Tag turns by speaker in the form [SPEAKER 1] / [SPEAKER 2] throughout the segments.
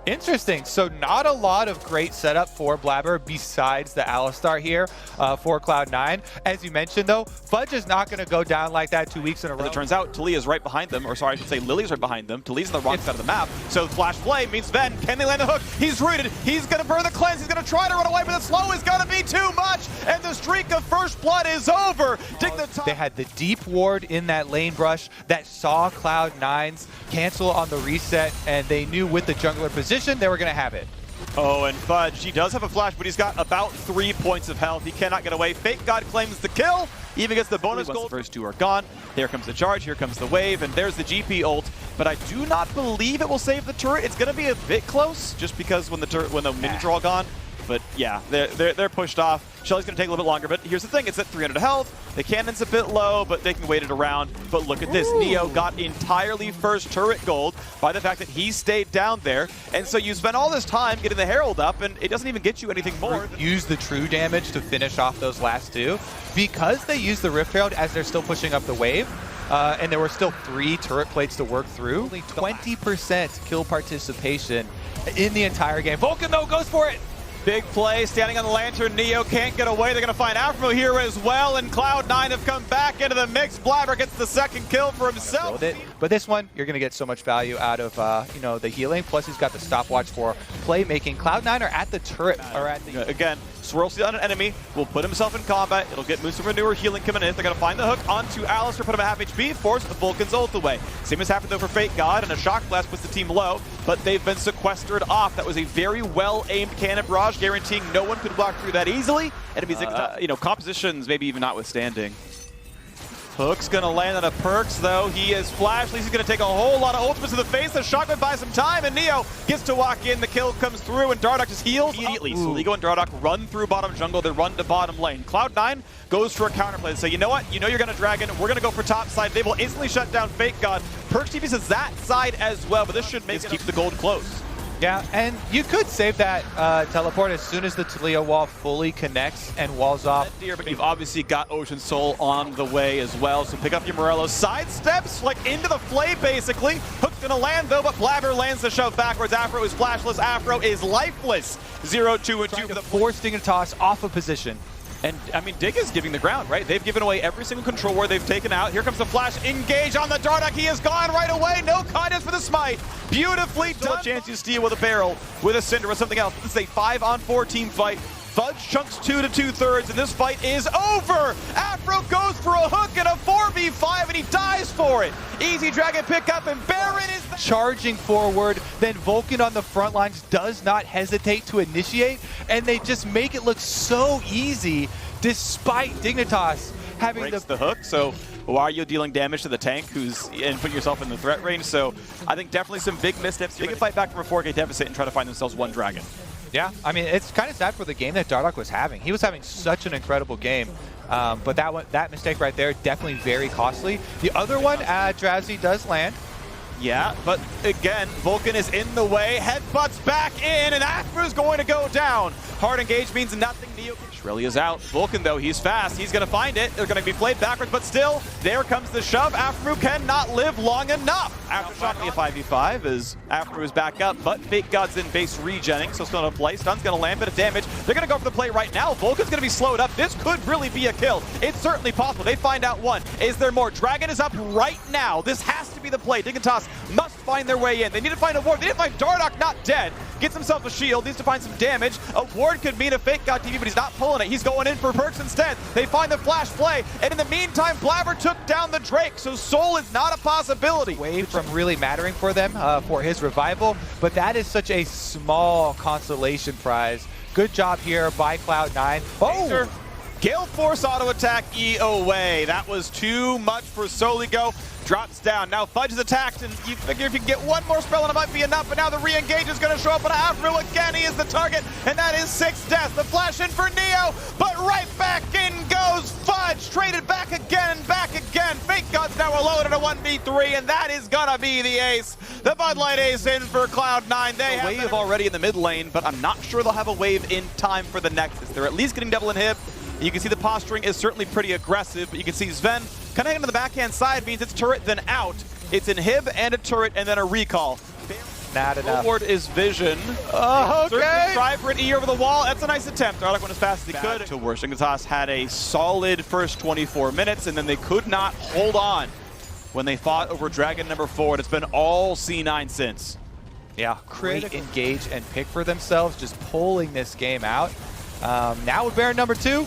[SPEAKER 1] Interesting. So not a lot of great setup for Blabber besides the Alistar here for Cloud9. As you mentioned, though, Fudge is not going to go down like that 2 weeks in a row.
[SPEAKER 2] As it turns out, Talia's right behind them, or sorry, I should say Lily's right behind them. Talia's on the wrong side of the map. So flash play means Sven, can they land the hook? He's rooted. He's going to burn the cleanse. He's going to try to run away, but the slow is going to be too much. And the streak of first blood is over.
[SPEAKER 1] They had the deep ward in that lane brush that saw Cloud9's cancel on the reset, and they knew with the jungler position they were going to have it.
[SPEAKER 2] Oh, and Fudge, he does have a flash, but he's got about 3 points of health. He cannot get away. Fake God claims the kill. Even gets the bonus gold. The first two are gone. Here comes the charge, here comes the wave, and there's the GP ult. But I do not believe it will save the turret. It's going to be a bit close, just because when the minions are all gone. But yeah, they're pushed off. Shelly's going to take a little bit longer, but here's the thing. It's at 300 health. The cannon's a bit low, but they can wait it around. But look at this. Neo got entirely first turret gold by the fact that he stayed down there. And so you spend all this time getting the Herald up, and it doesn't even get you anything more.
[SPEAKER 1] Use the true damage to finish off those last two. Because they use the Rift Herald as they're still pushing up the wave, and there were still 3 turret plates to work through, only 20% kill participation in the entire game. Vulcan, though, goes for it.
[SPEAKER 2] Big play, standing on the lantern. Neo can't get away. They're going to find Afro here as well, and Cloud9 have come back into the mix. Blabber gets the second kill for himself.
[SPEAKER 1] But this one, you're going to get so much value out of the healing. Plus, he's got the stopwatch for playmaking. Cloud9 are at the turret, or at the
[SPEAKER 2] again. Swirls on an enemy, will put himself in combat. It'll get Musa Manure healing coming in. They're going to find the hook onto Alistar, put him at half HP, force the Vulcan's ult away. Same as happened though for Fake God, and a Shock Blast puts the team low, but they've been sequestered off. That was a very well-aimed cannon barrage, guaranteeing no one could block through that easily. Enemies, compositions maybe even notwithstanding. Hook's going to land on a Perks, though. He is flash. He's going to take a whole lot of ultimates to the face. The Shockman buys some time, and Neo gets to walk in. The kill comes through, and Dardoch just heals immediately. So Ligo and Dardoch run through bottom jungle. They run to bottom lane. Cloud9 goes for a counterplay. So you know what? You know you're going to Dragon. We're going to go for top side. They will instantly shut down Fake God. Perks TPs is that side as well, but this should make keep the gold close.
[SPEAKER 1] Yeah, and you could save that teleport as soon as the Talia wall fully connects and walls off.
[SPEAKER 2] But you've obviously got Ocean Soul on the way as well, so pick up your Morello. Sidesteps, like into the flay basically. Hook's gonna land though, but Blabber lands the shove backwards. Afro is flashless, Afro is lifeless. 0-2 and 2 for the
[SPEAKER 1] force Dignitas off of position.
[SPEAKER 2] And, I mean, Dig is giving the ground, right? They've given away every single control ward they've taken out. Here comes the flash. Engage on the Dardoch. He is gone right away. No kindness for the smite. Beautifully done. A chance you steal with a barrel, with a Cinder, or something else. This is a 5-on-4 team fight. Fudge chunks 2 to 2/3, and this fight is over! Afro goes for a hook and a 4v5, and he dies for it! Easy Dragon pickup, and Baron is
[SPEAKER 1] charging forward, then Vulcan on the front lines does not hesitate to initiate, and they just make it look so easy, despite Dignitas having
[SPEAKER 2] the hook. So why are you dealing damage to the tank and putting yourself in the threat range? So I think definitely some big missteps. They can fight back from a 4K deficit and try to find themselves one Dragon.
[SPEAKER 1] Yeah, I mean, it's kind of sad for the game that Dardoch was having. He was having such an incredible game, but that mistake right there, definitely very costly. The other one, Drowsy does land.
[SPEAKER 2] Yeah, but again, Vulcan is in the way, headbutts back in, and Afro's going to go down. Hard engage means nothing. Neo Shrilly is out. Vulcan, though, he's fast. He's going to find it. They're going to be played backwards, but still, there comes the shove. Afro cannot live long enough. After finally a 5v5 as Afro is back up, but Fake God's in base regenning, so still no play. Stun's going to land, bit of damage. They're going to go for the play right now. Vulcan's going to be slowed up. This could really be a kill. It's certainly possible. They find out one. Is there more? Dragon is up right now. This has to be the play. Dignitas must find their way in. They need to find a ward. They need to find Dardoch not dead. Gets himself a shield. Needs to find some damage. A ward could mean a Fake God TV, but he's not pulling it. He's going in for Perks instead. They find the flash play, and in the meantime, Blabber took down the Drake, so Soul is not a possibility.
[SPEAKER 1] Wave from really mattering for them for his revival, but that is such a small consolation prize. Good job here by Cloud9.
[SPEAKER 2] Oh! Gale Force auto attack E away. That was too much for Soligo. Drops down. Now Fudge is attacked, and you figure if you can get one more spell and it might be enough, but now the re-engage is going to show up on Afro again. He is the target, and that is 6 deaths. The flash in for Neo, but right back in goes Fudge. Traded back again and back again. Fake God's now alone in a 1v3, and that is going to be the ace. The Bud Light ace in for Cloud9. They have a wave already in the mid lane, but I'm not sure they'll have a wave in time for the Nexus. They're at least getting double inhib. You can see the posturing is certainly pretty aggressive, but you can see Sven kind of hanging to the backhand side means it's turret then out. It's inhib and a turret and then a recall.
[SPEAKER 1] Not enough.
[SPEAKER 2] Forward is Vision.
[SPEAKER 1] Oh, okay.
[SPEAKER 2] Try for an E over the wall. That's a nice attempt. Arlic went as fast as he could. To worse. Dignitas had a solid first 24 minutes, and then they could not hold on when they fought over Dragon number 4, and it's been all C9 since.
[SPEAKER 1] Yeah, great engage and pick for themselves, just pulling this game out. Now with Baron number 2.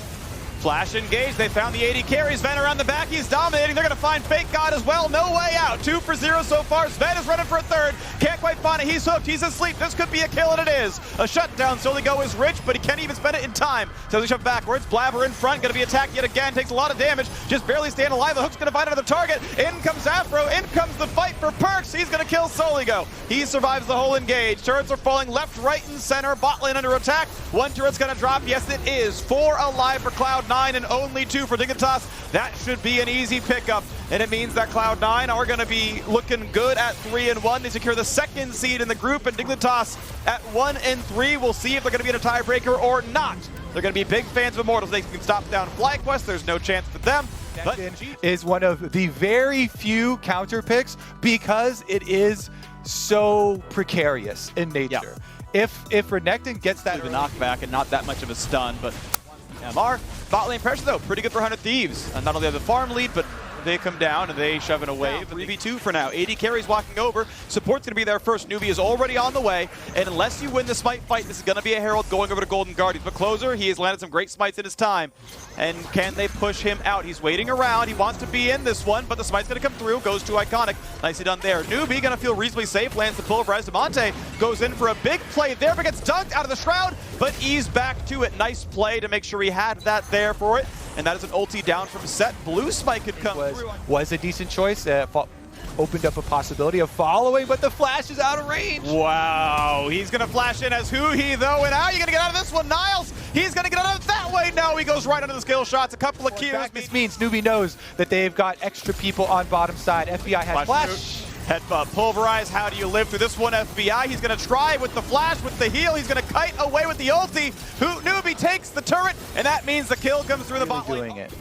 [SPEAKER 2] Flash engage, they found the AD carry. Sven around the back, he's dominating. They're going to find Fake God as well. No way out. 2 for 0 so far. Sven is running for a third. Can't quite find it. He's hooked. He's asleep. This could be a kill, and it is. A shutdown. Soligo is rich, but he can't even spend it in time. So they shove backwards. Blabber in front, going to be attacked yet again. Takes a lot of damage. Just barely staying alive. The hook's going to find another target. In comes Afro. In comes the fight for Perks. He's going to kill Soligo. He survives the whole engage. Turrets are falling left, right, and center. Bot lane under attack. One turret's going to drop. Yes, it is. 4 alive for Cloud9 and only 2 for Dignitas. That should be an easy pickup, and it means that Cloud9 are going to be looking good at 3-1. They secure the second seed in the group, and Dignitas at 1-3. We'll see if they're going to be in a tiebreaker or not. They're going to be big fans of Immortals. They can stop down FlyQuest. There's no chance for them. But
[SPEAKER 1] is one of the very few counter picks because it is so precarious in nature.
[SPEAKER 2] Yeah.
[SPEAKER 1] If Renekton gets that
[SPEAKER 2] the knockback and not that much of a stun, but MR. Bot lane pressure though, pretty good for 100 Thieves. Not only have the farm lead, but they come down and they shove in a wave. 3v2 for now. AD carries walking over. Support's going to be there first. Newbie is already on the way. And unless you win the smite fight, this is going to be a Herald going over to Golden Guardians. But Closer, he has landed some great smites in his time. And can they push him out? He's waiting around. He wants to be in this one, but the smite's going to come through. Goes to Iconic. Nicely done there. Newbie going to feel reasonably safe. Lands the pulverize. Demonte goes in for a big play there, but gets dunked out of the Shroud, but eased back to it. Nice play to make sure he had that there for it. And that is an ulti down from set. Blue Spike could come through.
[SPEAKER 1] Was a decent choice. Opened up a possibility of following, but the flash is out of range.
[SPEAKER 2] Wow, he's going to flash in as Huhi, though, and how are you going to get out of this one? Niles, he's going to get out of it that way. No, he goes right under the skill shots. A couple of Qs.
[SPEAKER 1] This means Newbie knows that they've got extra people on bottom side. FBI has flash.
[SPEAKER 2] Head pulverize. How do you live through this one, FBI? He's going to try with the flash, with the heal. He's going to kite away with the ulti. Newbie takes the turret, and that means the kill comes through the bot lane.
[SPEAKER 1] Doing it.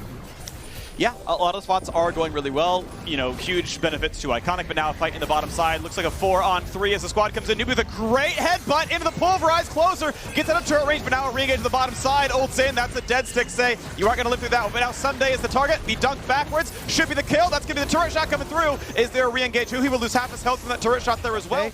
[SPEAKER 2] Yeah, a lot of spots are going really well. You know, huge benefits to Iconic, but now a fight in the bottom side. Looks like a 4-on-3 as the squad comes in. Newbie with a great headbutt into the pulverize. Closer gets out of turret range, but now a re-engage to the bottom side. Ults in, that's a dead stick say. You aren't going to live through that one, but now Sunday is the target. Be dunked backwards. Should be the kill. That's going to be the turret shot coming through. Is there a re-engage? He will lose half his health from that turret shot there as well.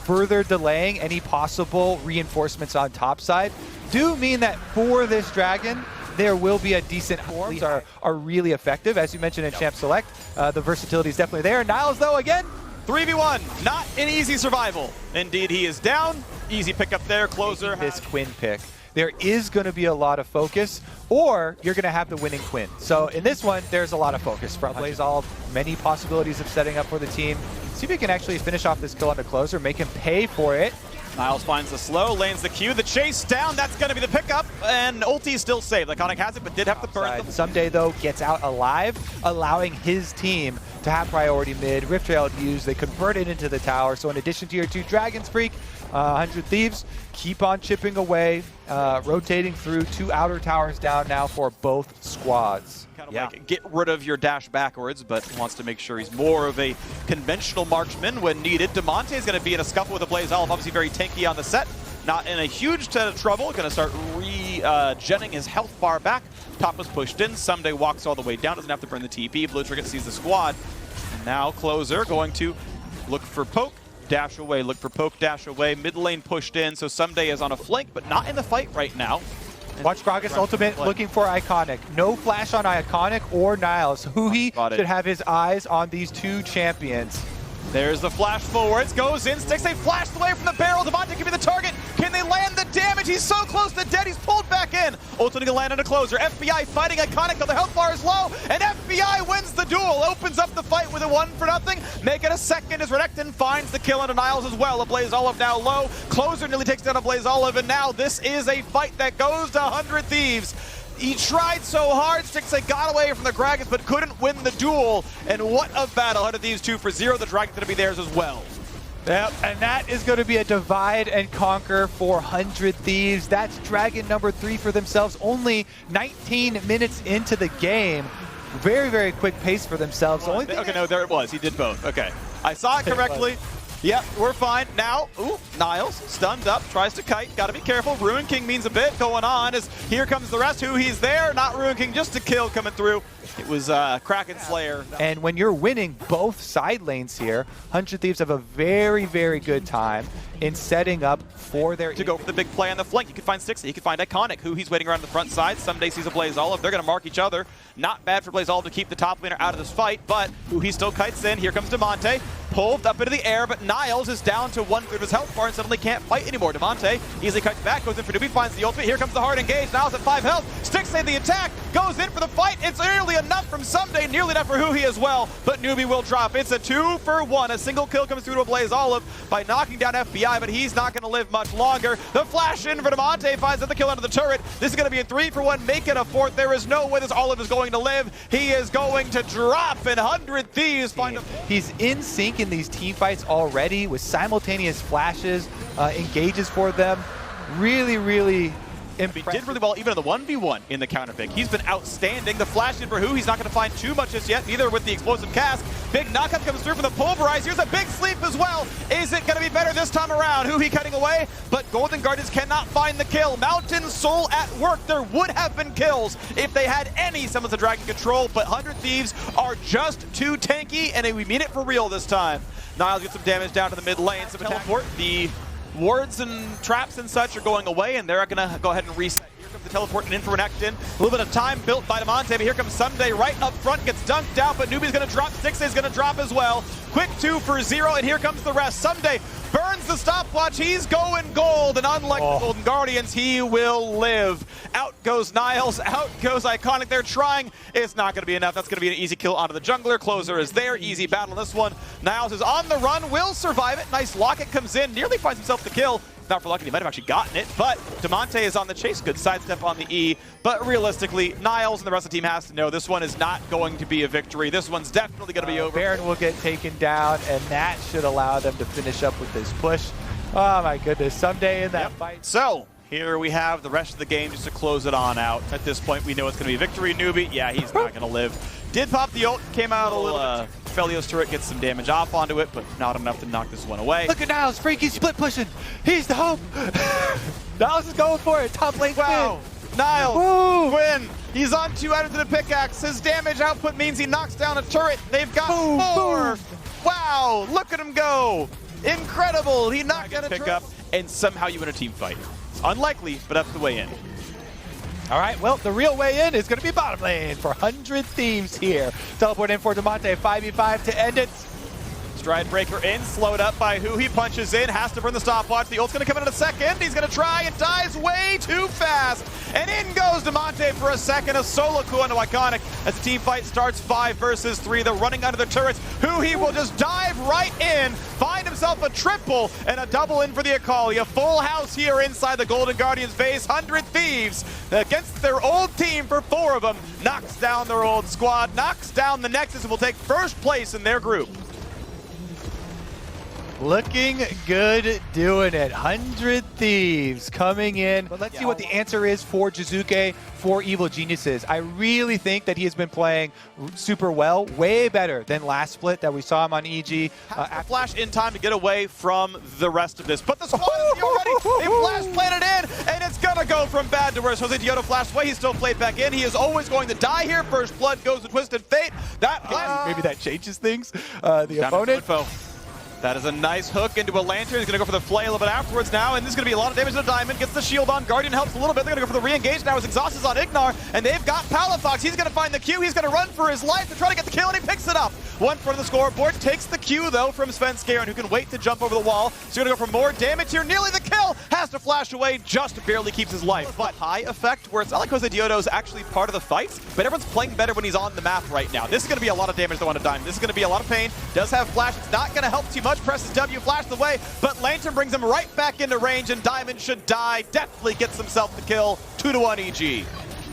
[SPEAKER 1] Further delaying any possible reinforcements on top side do mean that for this Dragon, there will be a decent forms are really effective. As you mentioned in Champ Select, the versatility is definitely there. Niles, though, again,
[SPEAKER 2] 3v1, not an easy survival. Indeed, he is down. Easy pickup there. Closer.
[SPEAKER 1] This Quinn pick. There is going to be a lot of focus, or you're going to have the winning Quinn. So in this one, there's a lot of focus. From BlazeAll, many possibilities of setting up for the team. See if he can actually finish off this kill on the Closer, make him pay for it.
[SPEAKER 2] Niles finds the slow, lanes the Q, the chase down, that's going to be the pickup, and ulti is still saved. Iconic has it, but did have to burn them.
[SPEAKER 1] Someday, though, gets out alive, allowing his team to have priority mid. Rift Trail used, they convert it into the tower, so in addition to your 2 Dragons Freak, 100 Thieves, keep on chipping away, rotating through 2 outer towers down now for both squads.
[SPEAKER 2] Like get rid of your dash backwards, but wants to make sure he's more of a conventional marksman when needed. Demonte is going to be in a scuffle with a BlazeAll, obviously very tanky on the set. Not in a huge set of trouble. Going to start regenning his health bar back. Top was pushed in. Someday walks all the way down. Doesn't have to burn the TP. Blue Trigger sees the squad. And now Closer going to look for poke. Dash away. Look for poke. Dash away. Mid lane pushed in. So Someday is on a flank, but not in the fight right now.
[SPEAKER 1] Watch Gragas ultimate looking for Iconic. No flash on Iconic or Niles. Huhi should have his eyes on these 2 champions.
[SPEAKER 2] There's the flash forwards, goes in, sticks a flash away from the barrel. Demonte can be the target. Can they land the damage? He's so close to dead, he's pulled back in. Ultimately to land on a Closer. FBI fighting Iconic, though the health bar is low, and FBI wins the duel. Opens up the fight with a 1-0. Make it a second as Renekton finds the kill on Niles as well. A BlazeAll now low. Closer nearly takes down a BlazeAll, and now this is a fight that goes to 100 Thieves. He tried so hard, Stixay got away from the Dragons, but couldn't win the duel. And what a battle. 100 Thieves 2 for 0. The Dragon's going to be theirs as well.
[SPEAKER 1] Yep, and that is going to be a divide and conquer for 100 Thieves. That's Dragon number 3 for themselves. Only 19 minutes into the game. Very, very quick pace for themselves.
[SPEAKER 2] Okay, no, there it was. He did both. Okay. I saw it correctly. Yep, we're fine. Now, ooh, Niles stunned up, tries to kite. Gotta be careful. Ruin King means a bit going on as here comes the rest. Who he's there, not Ruin King, just a kill coming through. It was Kraken Slayer.
[SPEAKER 1] And when you're winning both side lanes here, 100 Thieves have a very, very good time in setting up for their...
[SPEAKER 2] To go for the big play on the flank. You could find Sixty, you could find Iconic, who he's waiting around the front side. Someday sees a BlazeOlive. They're going to mark each other. Not bad for BlazeOlive to keep the top laner out of this fight, but who he still kites in. Here comes Damonte. Pulled up into the air, but Niles is down to 1/3 of his health bar and suddenly can't fight anymore. Damonte easily cuts back, goes in for Newbie, finds the ultimate. Here comes the hard engage. Niles at 5 health. Sticks save the attack, goes in for the fight. It's nearly enough from Someday, nearly enough for who he as well, but Newbie will drop. It's a 2-for-1. A single kill comes through to a BlazeOlive by knocking down FBI, but he's not going to live much longer. The flash in for Damonte finds the kill under the turret. This is going to be a 3-for-1, make it a 4th. There is no way this Olive is going to live. He is going to drop, and 100 Thieves find a...
[SPEAKER 1] He's in sync in these team fights already with simultaneous flashes, engages for them. Really, really
[SPEAKER 2] He did really well even in the 1v1 in the counter pick. He's been outstanding. The flash in for who? He's not going to find too much just yet, neither with the explosive cast. Big knockup comes through from the pulverize. Here's a big sleep as well. Is it going to be better this time around? Who he cutting away? But Golden Guardians cannot find the kill. Mountain Soul at work. There would have been kills if they had any semblance of Dragon control, but 100 Thieves are just too tanky, and we mean it for real this time. Niles gets some damage down to the mid lane. Some teleport. The wards and traps and such are going away, and they're going to go ahead and reset. Here comes the teleport and in for an act-in. A little bit of time built by Damonte, but here comes Someday right up front, gets dunked out, but Newbie's going to drop. Sixty's going to drop as well. Quick 2-for-0, and here comes the rest. Someday burns the stopwatch. He's going gold, and unlike the Golden Guardians, he will live. Out goes Niles, out goes Iconic. They're trying. It's not going to be enough. That's going to be an easy kill onto the jungler. Closer is there. Easy battle this one. Niles is on the run, will survive it. Nice locket comes in, nearly finds himself the kill. Not for lucky, he might have actually gotten it, but Damonte is on the chase. Good sidestep on the E, but realistically, Niles and the rest of the team has to know this one is not going to be a victory. This one's definitely going to be over.
[SPEAKER 1] Baron will get taken down, and that should allow them to finish up with this push. Oh my goodness, Someday in that fight.
[SPEAKER 2] So, here we have the rest of the game just to close it on out. At this point, we know it's going to be a victory. Newbie, yeah, he's not going to live. Did pop the ult, came out a little Felios turret gets some damage off onto it, but not enough to knock this one away.
[SPEAKER 1] Look at Niles, Freaky split pushing. He's the hope. Niles is going for it. Top lane
[SPEAKER 2] wow.
[SPEAKER 1] spin.
[SPEAKER 2] Niles, win. He's on 2 items in the pickaxe. His damage output means he knocks down a turret. They've got 4. Wow, look at him go. Incredible. He knocked down a turret. And somehow you win a team fight. It's unlikely, but that's the way in.
[SPEAKER 1] All right, well, the real way in is going to be bottom lane for 100 Thieves here. Teleport in for Damonte, 5v5 to end it.
[SPEAKER 2] Stride breaker in, slowed up by who he punches in, has to burn the stopwatch. The ult's going to come in a second. He's going to try and dies way too fast. And in goes Damonte for a second. A solo coup onto Iconic as the team fight starts 5 versus 3. They're running under the turrets. Who he will just dive right in, find himself a triple and a double in for the Akali. A full house here inside the Golden Guardians base. 100 Thieves against their old team for 4 of them. Knocks down their old squad, knocks down the Nexus, and will take first place in their group.
[SPEAKER 1] Looking good doing it. 100 Thieves coming in. But let's see what the answer is for Jizuke, for Evil Geniuses. I really think that he has been playing super well, way better than last split that we saw him on EG.
[SPEAKER 2] A flash in time to get away from the rest of this. But the squad is already. They flash planted in, and it's going to go from bad to worse. Jose Dioto flashed away. He's still played back in. He is always going to die here. First blood goes to Twisted Fate. That
[SPEAKER 1] maybe that changes things. The opponent.
[SPEAKER 2] That is a nice hook into a lantern. He's going to go for the flay a little bit afterwards now, and this is going to be a lot of damage to the diamond. Gets the shield on. Guardian helps a little bit. They're going to go for the re-engage now. His exhaust is on Ignar, and they've got Palafox. He's going to find the Q. He's going to run for his life to try to get the kill, and he picks it up. 1 front of the scoreboard. Takes the Q, though, from Svenskeren, who can wait to jump over the wall. So he's going to go for more damage here. Nearly the kill. Has to flash away. Just barely keeps his life. But high effect, where it's not like Jose Dioto is actually part of the fights, but everyone's playing better when he's on the map right now. This is going to be a lot of damage to one at a time. This is going to be a lot of pain. Does have flash. It's not going to help too much. Presses W. Flash the way, but Lantern brings him right back into range, and Diamond should die. Definitely gets himself the kill. 2-1 EG.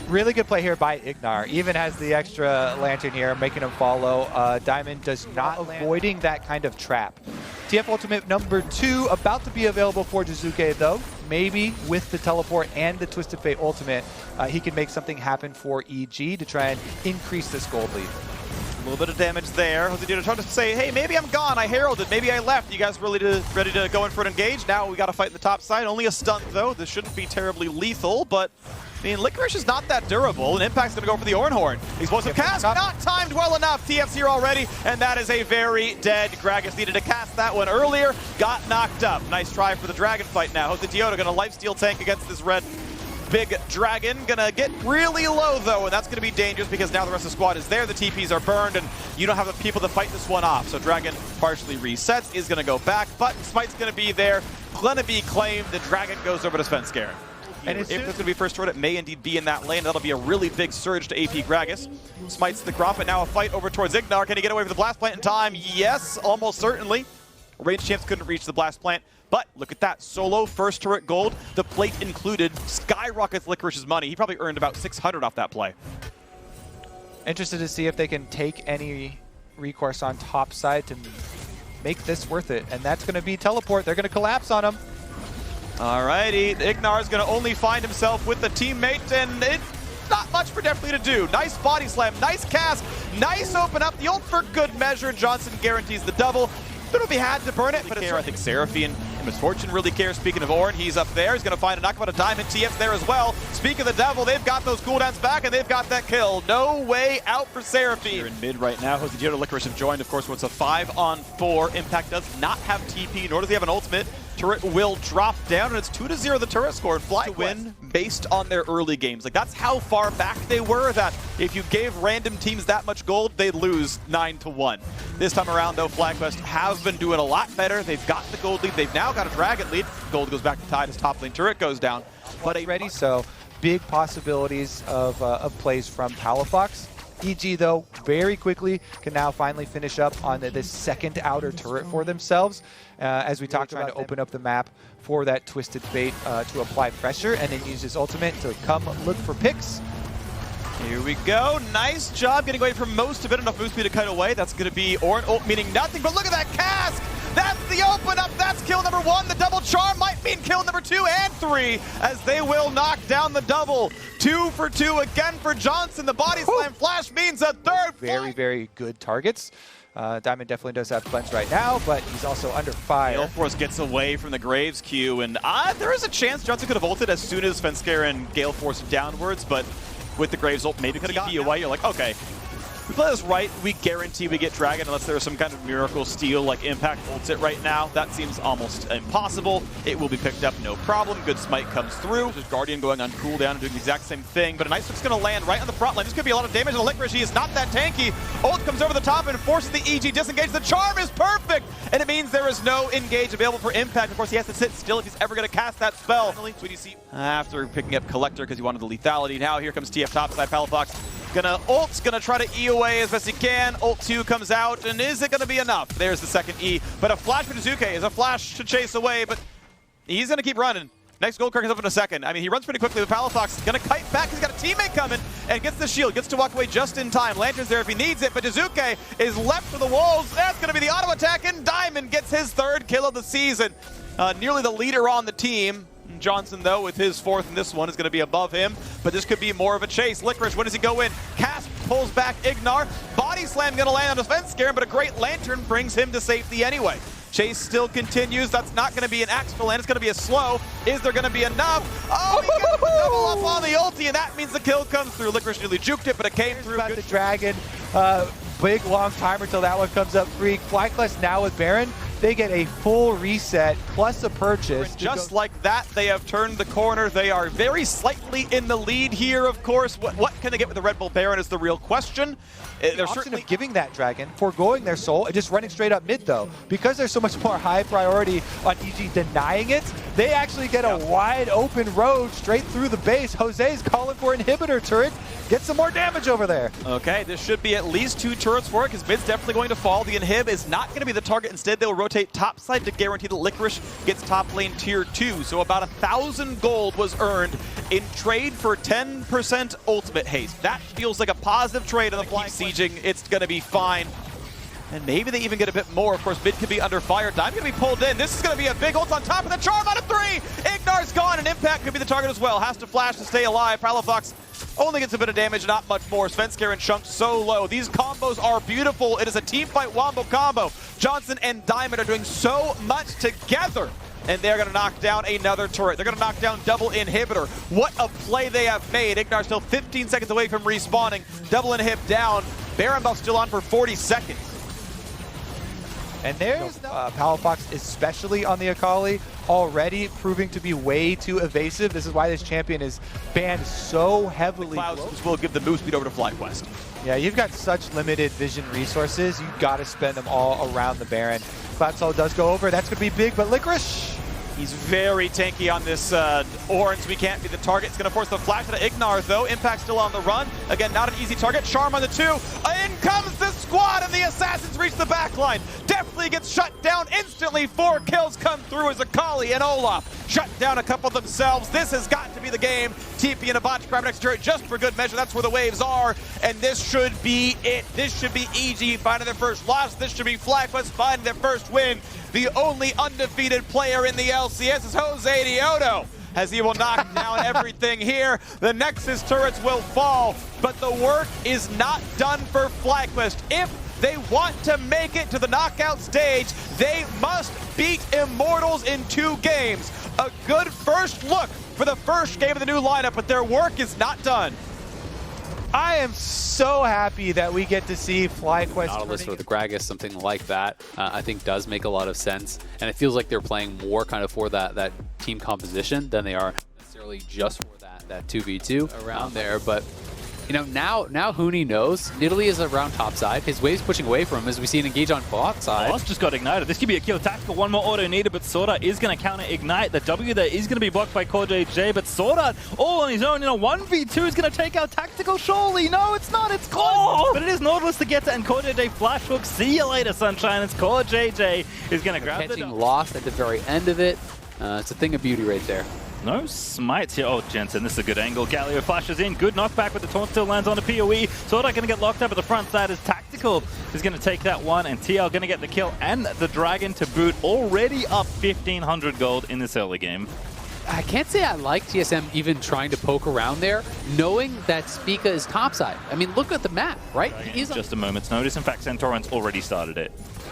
[SPEAKER 1] Really good play here by Ignar. Even has the extra lantern here, making him follow. Diamond does not avoiding that kind of trap. TF Ultimate number 2 about to be available for Jizuke, though. Maybe with the teleport and the Twisted Fate Ultimate, he can make something happen for EG to try and increase this gold lead.
[SPEAKER 2] little bit of damage there. JoseDioto trying to say, hey, maybe I'm gone. I heralded. Maybe I left. You guys ready to go in for an engage? Now we got to fight in the top side. Only a stun, though. This shouldn't be terribly lethal, but I mean, Licorice is not that durable, and Impact's going to go for the Ornhorn. Explosive cast, not timed well enough. TF's here already, and that is a very dead Gragas. Needed to cast that one earlier, got knocked up. Nice try for the Dragon fight now. JoseDioto going to lifesteal tank against this red big dragon. Gonna get really low though, and that's gonna be dangerous because now the rest of the squad is there. The TPs are burned, and you don't have the people to fight this one off. So Dragon partially resets, is gonna go back, but Smite's gonna be there, gonna be claimed. The Dragon goes over to Svenskeren. And if there's going to be first turret, it may indeed be in that lane. That'll be a really big surge to AP Gragas. Smites the Gromp, and now a fight over towards Ignar. Can he get away with the Blast Plant in time? Yes, almost certainly. Range champs couldn't reach the Blast Plant, but look at that. Solo first turret gold, the plate included, skyrockets Licorice's money. He probably earned about 600 off that play.
[SPEAKER 1] Interested to see if they can take any recourse on top side to make this worth it, and that's going to be teleport. They're going to collapse on him.
[SPEAKER 2] Alrighty, Ignar's going to only find himself with the teammate, and it's not much for Deftly to do. Nice body slam, nice cast, nice open up. The ult for good measure. Johnson guarantees the double. But he had to burn it, but I think Seraphine and Misfortune really care. Speaking of Ornn, he's up there. He's going to find a knockup on a Diamond. TF's there as well. Speak of the devil, they've got those cooldowns back, and they've got that kill. No way out for Seraphine. Here in mid right now, JoseDioto and Licorice have joined. Of course, it's a 5-on-4. Impact does not have TP, nor does he have an ultimate. Turret will drop down, and it's 2-0 the turret score. And FlyQuest to win based on their early games. Like, that's how far back they were, that if you gave random teams that much gold, they'd lose 9-1. This time around, though, FlyQuest have been doing a lot better. They've got the gold lead. They've now got a dragon lead. Gold goes back to Tide as top lane turret goes down. But
[SPEAKER 1] ready, so big possibilities of plays from Palafox. EG, though, very quickly can now finally finish up on this second outer turret for themselves. As we talked, trying to open up the map for that Twisted Fate to apply pressure, and then use his ultimate to come look for picks.
[SPEAKER 2] Here we go. Nice job getting away from most of it. Enough move speed to cut away. That's going to be Ornn ult meaning nothing, but look at that cask! That's the open up. That's kill number 1. The double charm might mean kill number 2 and 3, as they will knock down the double. 2 for 2 again for Johnson. The body slam flash means a third.
[SPEAKER 1] Very, very good targets. Diamond definitely does have cleanse right now, but he's also under fire.
[SPEAKER 2] Galeforce gets away from the Graves queue, and there is a chance Johnson could have ulted as soon as Svenskeren and Galeforce downwards, but with the Graves ult, maybe could have gotten away. You're like, okay, we play this right, we guarantee we get Dragon unless there's some kind of miracle steal like Impact ults it right now. That seems almost impossible. It will be picked up, no problem. Good smite comes through. There's Guardian going on cooldown and doing the exact same thing, but a nice hook's going to land right on the front line. This could be a lot of damage on Licorice. He is not that tanky. Ult comes over the top and forces the EG disengage. The charm is perfect, and it means there is no engage available for Impact. Of course, he has to sit still if he's ever going to cast that spell. After picking up Collector because he wanted the lethality. Now here comes TF topside. Palafox gonna try to E away as best he can. Ult 2 comes out, and is it gonna be enough? There's the second E, but a flash for Jizuke is a flash to chase away, but he's gonna keep running. Next gold card comes up in a second. I mean, he runs pretty quickly, but Palafox is gonna kite back. He's got a teammate coming and gets the shield, gets to walk away just in time. Lantern's there if he needs it, but Jizuke is left to the walls. That's gonna be the auto attack, and Diamond gets his 3rd kill of the season. Nearly the leader on the team. Johnson, though, with his 4th in this one, is going to be above him, but this could be more of a chase. Licorice, when does he go in? Cast pulls back Ignar. Body slam going to land on Svenskeren, but a great lantern brings him to safety anyway. Chase still continues. That's not going to be an axe for land. It's going to be a slow. Is there going to be enough? Oh, he gets the double up on the ulti, and that means the kill comes through. Licorice nearly juked it, but it came through.
[SPEAKER 1] About the Dragon. Big long timer till that one comes up free. FlyQuest now with Baron. They get a full reset plus a purchase.
[SPEAKER 2] Just like that, they have turned the corner. They are very slightly in the lead here, of course. What can they get with the Red Bull Baron is the real question.
[SPEAKER 1] They're certainly giving that Dragon, foregoing their soul, and just running straight up mid, though. Because there's so much more high priority on EG denying it, they actually get a wide open road straight through the base. Jose's calling for inhibitor turret. Get some more damage over there.
[SPEAKER 2] Okay, this should be at least 2 turrets for it, because mid's definitely going to fall. The inhib is not going to be the target. Instead, they'll rotate topside to guarantee that Licorice gets top lane tier 2. So about 1,000 gold was earned in trade for 10% ultimate haste. That feels like a positive trade on the fly. Sieging, it's going to be fine. And maybe they even get a bit more. Of course, mid could be under fire. Diamond going to be pulled in. This is going to be a big ult on top of the charm out of 3. Ignar's gone, and Impact could be the target as well. Has to flash to stay alive. Palafox only gets a bit of damage, not much more. Svenskar and Chunk so low. These combos are beautiful. It is a team fight wombo combo. Johnson and Diamond are doing so much together. And they're going to knock down another turret. They're going to knock down double inhibitor. What a play they have made. Ignar still 15 seconds away from respawning. Double inhib down. Baron buff still on for 40 seconds.
[SPEAKER 1] And there's Palafox, especially on the Akali, already proving to be way too evasive. This is why this champion is banned so heavily.
[SPEAKER 2] Clouds will give the move speed over to FlyQuest.
[SPEAKER 1] Yeah, you've got such limited vision resources. You've got to spend them all around the Baron. Cloudsoul does go over. That's going to be big, but Licorice.
[SPEAKER 2] He's very tanky on this orange. We can't be the target. It's going to force the flash to Ignar, though. Impact still on the run. Again, not an easy target. Charm on the 2. In comes the squad, and the Assassins reach the backline. Definitely gets shut down instantly. 4 kills come through as Akali and Olaf shut down a couple themselves. This has got to be the game. TP and a botch grab next turret just for good measure. That's where the waves are, and this should be it. This should be EG finding their first loss. This should be FlyQuest finding their first win. The only undefeated player in the LCS is Jose Diodo, as he will knock down everything here. The Nexus turrets will fall, but the work is not done for FlyQuest. If they want to make it to the knockout stage, they must beat Immortals in 2 games. A good first look for the first game of the new lineup, but their work is not done.
[SPEAKER 1] I am so happy that we get to see FlyQuest.
[SPEAKER 3] Nautilus or the Gragas, something like that, I think does make a lot of sense. And it feels like they're playing more kind of for that team composition than they are necessarily just for that 2v2 around there. But you know, now Huni knows Nidalee is around top side. His wave's pushing away from him as we see an engage on bot side.
[SPEAKER 4] Lost just got ignited. This could be a kill. Tactical, one more auto needed, but Swordart is going to counter ignite. The W there is going to be blocked by CoreJJ, but Swordart all on his own in a 1v2 is going to take out Tactical. Surely, no, it's not. It's close, but it is Nautilus to get to, and CoreJJ flash hook. See you later, Sunshine. It's CoreJJ is going to grab the
[SPEAKER 3] catching Lost at the very end of it. It's a thing of beauty right there.
[SPEAKER 4] No smites here. Oh, Jensen, this is a good angle. Galio flashes in. Good knockback, but the taunt still lands on a PoE. Swordart going to get locked up at the front side as Tactical is going to take that one, and TL going to get the kill and the Dragon to boot. Already up 1,500 gold in this early game.
[SPEAKER 3] I can't say I like TSM even trying to poke around there, knowing that Spica is topside. I mean, look at the map, right?
[SPEAKER 4] He's just a moment's notice. In fact, Centaurion's already started it.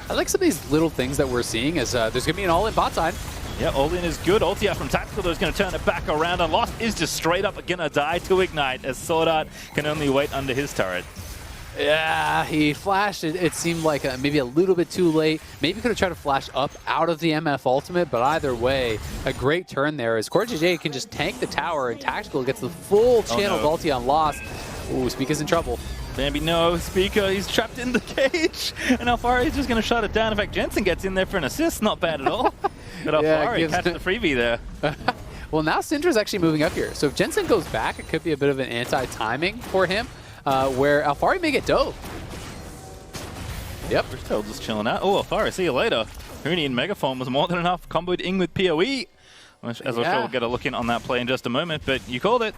[SPEAKER 3] I like some of these little things that we're seeing as there's going to be an all-in bot side.
[SPEAKER 4] Yeah, all-in is good. Ulti out from Tactical, though, is going to turn it back around, and Lost is just straight up going to die to Ignite, as Swordart can only wait under his turret.
[SPEAKER 3] Yeah, he flashed. It seemed like maybe a little bit too late. Maybe could have tried to flash up out of the MF ultimate, but either way, a great turn there as CoreJJ can just tank the tower, and Tactical gets the full channel ulti on Lost. Ooh, Spica's in trouble.
[SPEAKER 4] Bambi, no, Spica, he's trapped in the cage, and Alfari is just going to shut it down. In fact, Jensen gets in there for an assist, not bad at all. But Alfari catches the freebie there.
[SPEAKER 3] Well, now Syndra's actually moving up here. So if Jensen goes back, it could be a bit of an anti-timing for him, where Alfari may get dove. Yep.
[SPEAKER 4] Bristel just chilling out. Oh, Alfari, see you later. Huni in Megaform was more than enough, comboed in with PoE. As I'm sure we'll get a look in on that play in just a moment, but you called it.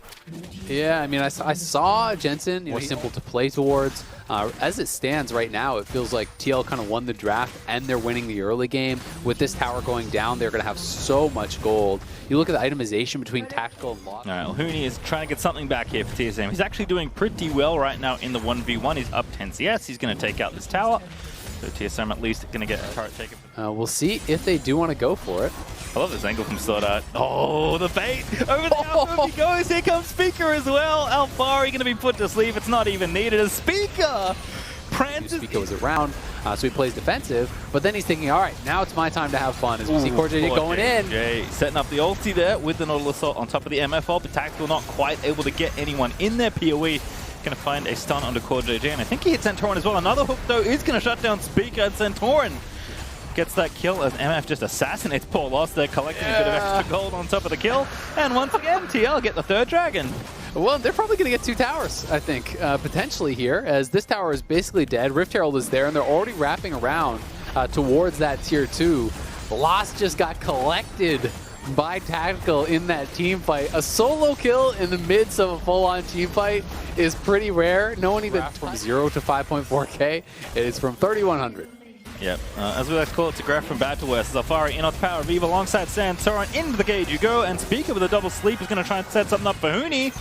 [SPEAKER 3] Yeah, I mean, I saw Jensen, more simple to play towards. As it stands right now, it feels like TL kind of won the draft and they're winning the early game. With this tower going down, they're going to have so much gold. You look at the itemization between Tactical and Lost.
[SPEAKER 4] All right, well, Huni is trying to get something back here for TSM. He's actually doing pretty well right now in the 1v1. He's up 10 CS. He's going to take out this tower. So TSM at least going to get a turret taken.
[SPEAKER 3] We'll see if they do want to go for it.
[SPEAKER 4] I love this angle from Swordart. Oh, the bait! Over the outfield he goes. Here comes Spica as well. Alfari going to be put to sleep. It's not even needed. As Spica prances.
[SPEAKER 3] Spica was around, so he plays defensive. But then he's thinking, all right, now it's my time to have fun. As we see CoreJJ going in.
[SPEAKER 4] Setting up the ulti there with the Nautilus assault on top of the MF ult, but Tactical not quite able to get anyone in their PoE. Going to find a stun onto CoreJJ, and I think he hit Centauran as well. Another hook, though, is going to shut down Spica, and Centauran gets that kill as MF just assassinates poor Lost there, collecting a bit of extra gold on top of the kill. And once again, TL get the third dragon.
[SPEAKER 3] Well, they're probably going to get 2 towers, I think, potentially here, as this tower is basically dead. Rift Herald is there, and they're already wrapping around towards that tier 2. Lost just got collected by Tactical in that team fight. A solo kill in the midst of a full-on team fight is pretty rare. No one even from 0 to 5.4k. It is from 3,100.
[SPEAKER 4] Yep, as we like to call it, to graph from bad to worse. Zafari in on the power of Eve alongside Santoran. Into the cage you go, and Spica with a double sleep is going to try and set something up for Huni.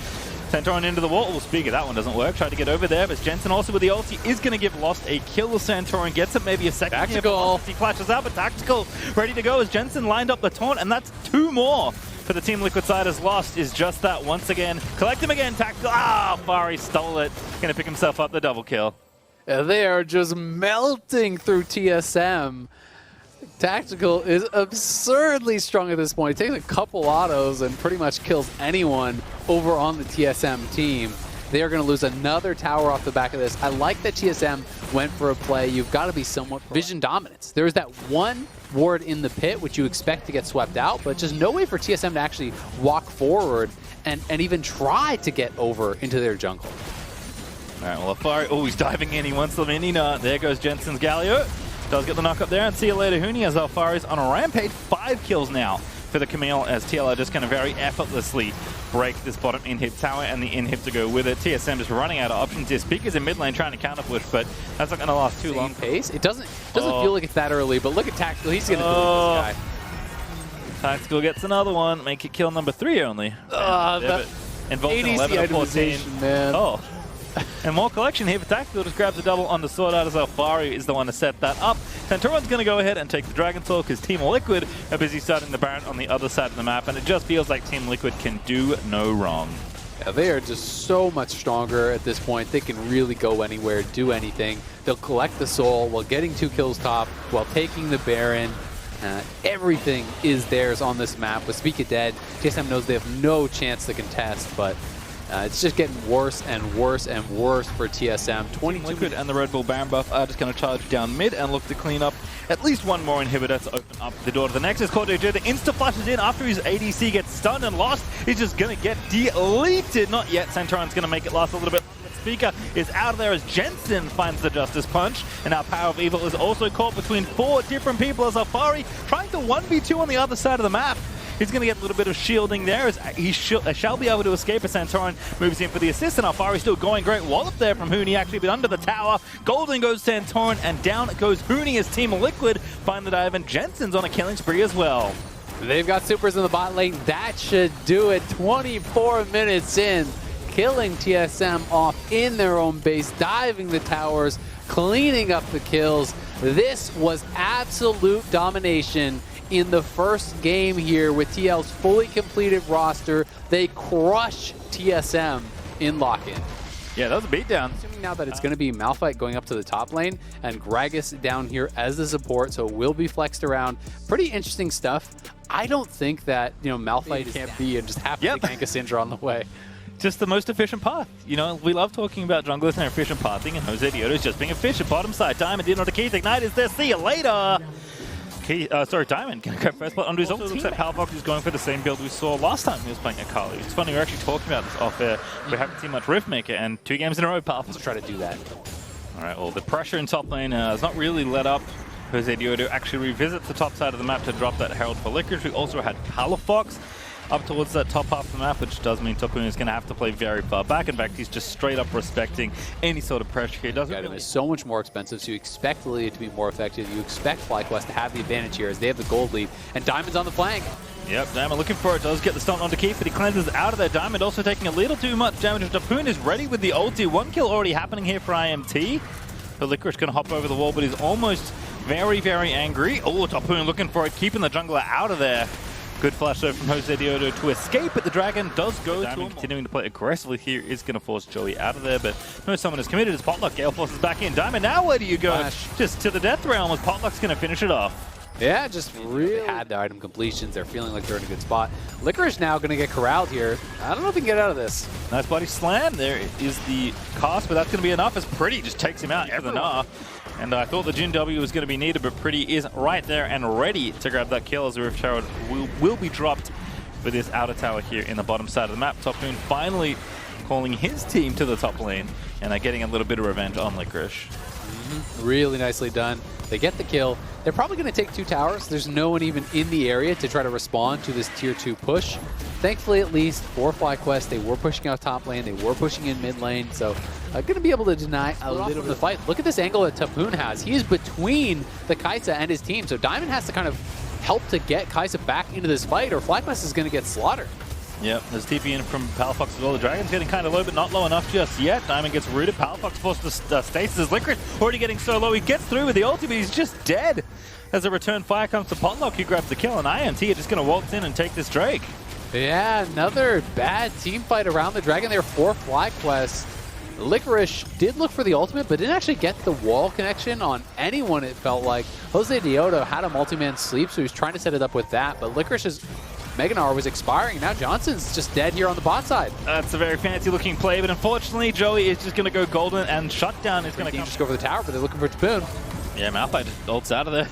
[SPEAKER 4] Santorin into the wall. Speaker, that one doesn't work. Tried to get over there, but Jensen also with the ulti is going to give Lost a kill. Santorin gets it, maybe a second.
[SPEAKER 3] Tactical.
[SPEAKER 4] He flashes out, but Tactical ready to go as Jensen lined up the taunt, and that's 2 more for the Team Liquid side as Lost is just that once again. Collect him again, Tactical. Ah, Fari stole it. Going to pick himself up the double kill.
[SPEAKER 3] They are just melting through TSM. Tactical is absurdly strong at this point. He takes a couple autos and pretty much kills anyone over on the TSM team. They are going to lose another tower off the back of this. I like that TSM went for a play. You've got to be somewhat vision dominance. There's that one ward in the pit, which you expect to get swept out, but just no way for TSM to actually walk forward and even try to get over into their jungle.
[SPEAKER 4] All right, well, Afari, oh, he's diving in. He wants the mini nut. There goes Jensen's Galio. Does get the knock up there, and see you later, Huni, as Alfari's on a rampage. 5 kills now for the Camille, as TL are just going to very effortlessly break this bottom inhib tower and the inhib to go with it. TSM just running out of options here. Speaker's in mid lane trying to counter push, but that's not going to last too long.
[SPEAKER 3] Pace. It doesn't feel like it's that early, but look at Tactical. He's going to do this guy.
[SPEAKER 4] Tactical gets another one. Make it kill number 3 only. Involved in 11 to 14.
[SPEAKER 3] Man.
[SPEAKER 4] Oh. And more collection here for Tactical. Just grabs the double on the sword out as Alfari is the one to set that up. Santorin's going to go ahead and take the Dragon Sword because Team Liquid are busy starting the Baron on the other side of the map, and it just feels like Team Liquid can do no wrong.
[SPEAKER 3] Yeah, they are just so much stronger at this point. They can really go anywhere, do anything. They'll collect the soul while getting 2 kills top, while taking the Baron. Everything is theirs on this map. With Speaker dead, TSM knows they have no chance to contest, but it's just getting worse and worse and worse for TSM. 22
[SPEAKER 4] Liquid and the Red Bull Baron buff are just going to charge down mid and look to clean up at least one more inhibitor to open up the door to the Nexus. KazaLoLLCShighlights, the insta-flashes in after his ADC gets stunned and Lost. He's just going to get deleted. Not yet. Santorin's going to make it last a little bit. Speaker is out of there as Jensen finds the Justice Punch, and our Power of Evil is also caught between 4 different people as Alfari trying to 1v2 on the other side of the map. He's going to get a little bit of shielding there as he shall be able to escape as Santorin moves in for the assist, and Alfari still going. Great wallop there from Huni, actually, but under the tower. Golden goes Santorin, and down goes Huni as Team Liquid find the dive, and Jensen's on a killing spree as well.
[SPEAKER 3] They've got supers in the bot lane. That should do it. 24 minutes in, killing TSM off in their own base, diving the towers, cleaning up the kills. This was absolute domination in the first game here with TL's fully completed roster. They crush TSM in lock-in.
[SPEAKER 4] Yeah, that was a beatdown.
[SPEAKER 3] Assuming now that it's going to be Malphite going up to the top lane and Gragas down here as the support, so it will be flexed around. Pretty interesting stuff. I don't think that, Malphite can't be and just happen to gank a Syndra on the way.
[SPEAKER 4] Just the most efficient path. We love talking about junglers and their efficient pathing, and Jose Diodo's just being efficient. Bottom side, Diamond in on the Keith. Ignite is there. See you later. Diamond gonna grab first blood onto his own team. Looks like Palvox is going for the same build we saw last time he was playing Akali. It's funny, we were actually talking about this off air. We haven't seen much Riftmaker, and 2 games in a row, Palvox try to do that. All right, well, the pressure in top lane has not really let up. Jose Diodo actually revisits the top side of the map to drop that Herald for Licorice. We also had Palafox up towards that top half of the map, which does mean Topun is going to have to play very far back. In fact, he's just straight up respecting any sort of pressure here. Doesn't
[SPEAKER 3] really... is so much more expensive, so you expect Lilia to be more effective. You expect FlyQuest to have the advantage here as they have the gold lead, and Diamond's on the flank.
[SPEAKER 4] Yep, Diamond looking for it, does get the stun onto Keith, but he cleanses out of there. Diamond also taking a little too much damage. Topun is ready with the ulti. 1 kill already happening here for IMT. The Licorice can hop over the wall, but he's almost very, very angry. Oh, Topun looking for it, keeping the jungler out of there. Good flash though from Jose Diodo to escape, but the Dragon does go to him. Continuing to play aggressively here is going to force Joey out of there, but no, someone is committed as Potluck. Gale forces back in. Diamond, now where do you go?
[SPEAKER 3] Flash.
[SPEAKER 4] Just to the death realm as Potluck's going to finish it off.
[SPEAKER 3] Yeah, just really had the item completions. They're feeling like they're in a good spot. Licorice now going to get corralled here. I don't know if he can get out of this.
[SPEAKER 4] Nice body slam. There is the cast, but that's going to be enough as Pretty just takes him out. And I thought the Jin W was going to be needed, but Pretty is right there and ready to grab that kill as the Rift Herald will be dropped for this outer tower here in the bottom side of the map. Topun finally calling his team to the top lane, and they're getting a little bit of revenge on Licorice.
[SPEAKER 3] Really nicely done. They get the kill. They're probably going to take 2 towers. There's no one even in the area to try to respond to this tier 2 push. Thankfully, at least for FlyQuest, they were pushing out top lane. They were pushing in mid lane. So going to be able to deny a little of the fight. Look at this angle that Topun has. He is between the Kaisa and his team. So Diamond has to kind of help to get Kaisa back into this fight, or FlyQuest is going to get slaughtered.
[SPEAKER 4] Yep, there's TP in from Palafox as well. The Dragon's getting kind of low, but not low enough just yet. Diamond gets rooted. Palafox forced to stasis. Licorice already getting so low. He gets through with the ulti, but he's just dead. As a return fire comes to Potluck, who grabs the kill, and IMT are just going to waltz in and take this Drake.
[SPEAKER 3] Yeah, another bad team fight around the Dragon there for FlyQuest. Licorice did look for the ultimate, but didn't actually get the wall connection on anyone, it felt like. Jose Diodo had a multi-man sleep, so he was trying to set it up with that, but Licorice's Meganar was expiring. Now Johnson's just dead here on the bot side.
[SPEAKER 4] That's a very fancy looking play, but unfortunately Joey is just going to go golden, and Shutdown is going to
[SPEAKER 3] just go for the tower, but they're looking for Spoon.
[SPEAKER 4] Yeah, Malphite just ults out of there.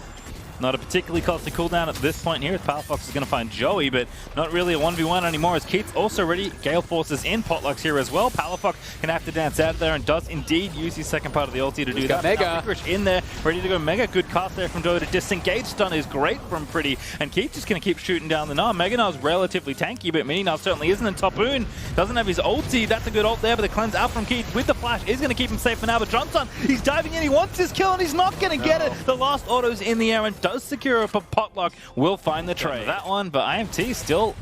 [SPEAKER 4] Not a particularly costly cooldown at this point here, as Palafox is going to find Joey, but not really a 1v1 anymore, as Keith's also ready. Gale Force is in, Potluck's here as well. Palafox can have to dance out of there, and does indeed use his second part of the ulti to do that.
[SPEAKER 3] Mega.
[SPEAKER 4] Licorice in there, ready to go Mega. Good cast there from Joey to disengage. Stun is great from Pretty, and Keith just going to keep shooting down the Gnar. Meganar's relatively tanky, but Mini-Gnar certainly isn't, and Topoon doesn't have his ulti. That's a good ult there, but the cleanse out from Keith with the flash is going to keep him safe for now, but Johnson, he's diving in, he wants his kill, and he's not going to get it. The last auto's in the air and does secure a Potluck will find the trade. That one, but IMT still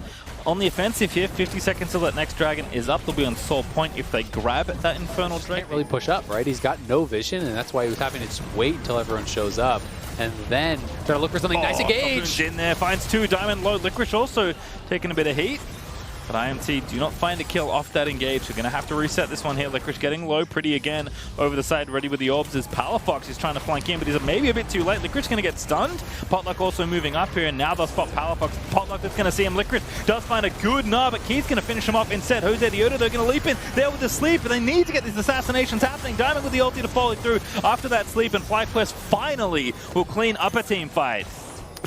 [SPEAKER 4] on the offensive here. 50 seconds till that next Dragon is up. They'll be on Soul Point if they grab that Infernal Drake.
[SPEAKER 3] Can't really push up, right? He's got no vision, and that's why he was having to just wait until everyone shows up. And then try to look for something nice engaged.
[SPEAKER 4] In there, finds two. Diamond low. Licorice also taking a bit of heat. But IMT do not find a kill off that engage. We're going to have to reset this one here. Licorice getting low. Pretty again over the side, ready with the orbs. As Palafox is trying to flank in, but he's maybe a bit too late. Licorice going to get stunned. Potluck also moving up here, and now they'll spot Palafox. Potluck that's going to see him. Licorice does find a good Gnar, but Keith's going to finish him off instead. Jose Diodo, they're going to leap in there with the sleep, but they need to get these assassinations happening. Diamond with the ulti to follow through after that sleep, and FlyQuest finally will clean up a team fight.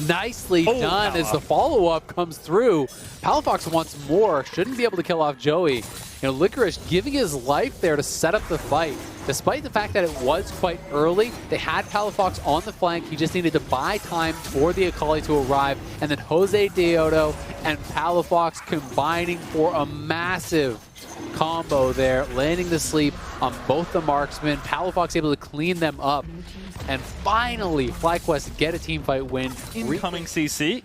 [SPEAKER 3] Nicely done as the follow-up comes through. Palafox wants more, shouldn't be able to kill off Joey. You know, Licorice giving his life there to set up the fight. Despite the fact that it was quite early, they had Palafox on the flank. He just needed to buy time for the Akali to arrive. And then Jose Diodo and Palafox combining for a massive combo there, landing the sleep on both the marksmen. Palafox able to clean them up. And finally, FlyQuest get a team fight win.
[SPEAKER 4] Incoming CC.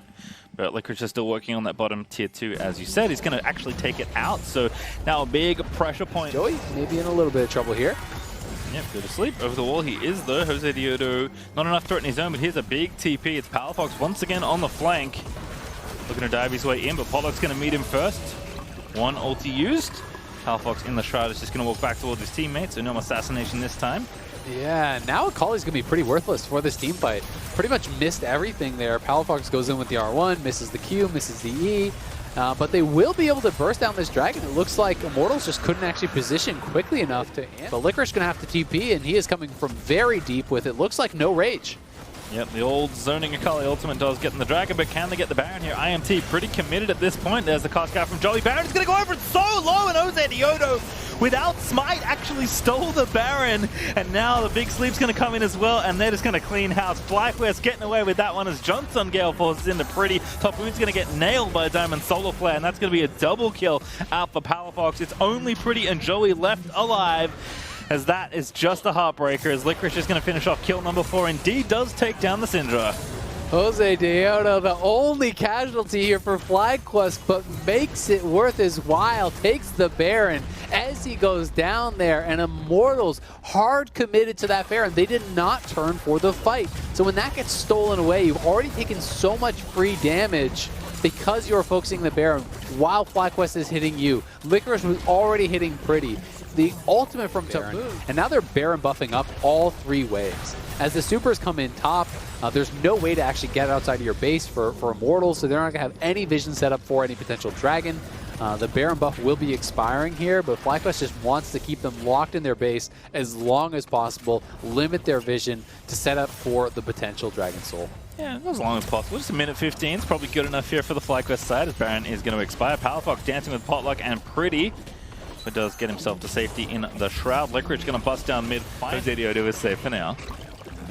[SPEAKER 4] But Licorice is still working on that bottom tier 2, as you said. He's going to actually take it out. So now a big pressure point.
[SPEAKER 3] Joey maybe in a little bit of trouble here.
[SPEAKER 4] Yep, go to sleep. Over the wall he is though. Jose Diodo, not enough threat in his own, but here's a big TP. It's Palafox once again on the flank. Looking to dive his way in, but Potluck's going to meet him first. One ulti used. Palafox in the shroud is just going to walk back towards his teammates, so no assassination this time.
[SPEAKER 3] Yeah, now Akali's going to be pretty worthless for this team fight. Pretty much missed everything there. Palafox goes in with the R1, misses the Q, misses the E. But they will be able to burst down this Dragon. It looks like Immortals just couldn't actually position quickly enough to end. But Licorice going to have to TP, and he is coming from very deep with it. Looks like no rage.
[SPEAKER 4] Yep, the old zoning Akali ultimate does get in the Dragon, but can they get the Baron here? IMT pretty committed at this point. There's the cast out from Joey. Baron is going to go over it so low, and Jose Diodo, without Smite, actually stole the Baron. And now the big sleep's going to come in as well, and they're just going to clean house. FlyQuest getting away with that one as Johnson Gale forces into Pretty. Topoon's going to get nailed by a Diamond Solar Flare, and that's going to be a double kill out for Palafox. It's only Pretty and Joey left alive, as that is just a heartbreaker, as Licorice is going to finish off kill number 4. Indeed does take down the Syndra.
[SPEAKER 3] Jose Diodo, the only casualty here for FlyQuest, but makes it worth his while. Takes the Baron as he goes down there, and Immortals hard committed to that Baron. They did not turn for the fight. So when that gets stolen away, you've already taken so much free damage because you're focusing the Baron while FlyQuest is hitting you. Licorice was already hitting Pretty. The ultimate from Baron, and now they're Baron buffing up all 3 waves. As the supers come in top, there's no way to actually get outside of your base for Immortals, so they're not going to have any vision set up for any potential Dragon. The Baron buff will be expiring here, but FlyQuest just wants to keep them locked in their base as long as possible, limit their vision to set up for the potential Dragon Soul.
[SPEAKER 4] Yeah, as long as possible. Just a minute 15 is probably good enough here for the FlyQuest side, as Baron is going to expire. Palafox dancing with Potluck and Pretty, but does get himself to safety in the Shroud. Licorice going to bust down mid. Jose Diodo is safe for now.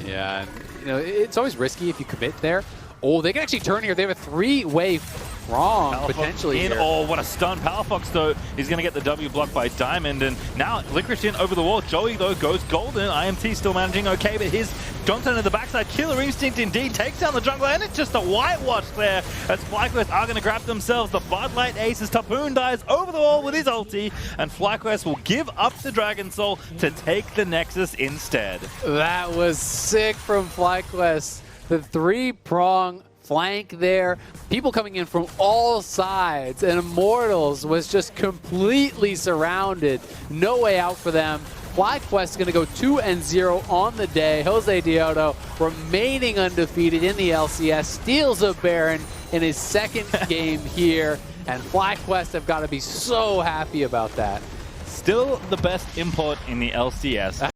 [SPEAKER 3] Yeah, you know, it's always risky if you commit there. Oh, they can actually turn here. They have a three-way wrong
[SPEAKER 4] Power
[SPEAKER 3] potentially
[SPEAKER 4] in.
[SPEAKER 3] here.
[SPEAKER 4] Oh, what a stun. Power Fox, though, he's going to get the W blocked by Diamond. And now Licorice in over the wall. Joey, though, goes golden. IMT still managing okay, but his Johnson in the backside. Killer Instinct indeed takes down the jungler, and it's just a whitewash there as FlyQuest are going to grab themselves the Bud Light Aces. Tapoon dies over the wall with his ulti, and FlyQuest will give up the Dragon Soul to take the Nexus instead.
[SPEAKER 3] That was sick from FlyQuest. The three-prong flank there. People coming in from all sides, and Immortals was just completely surrounded. No way out for them. FlyQuest is going to go 2-0 on the day. Jose Diodo remaining undefeated in the LCS, steals a Baron in his second game here, and FlyQuest have got to be so happy about that.
[SPEAKER 4] Still the best import in the LCS.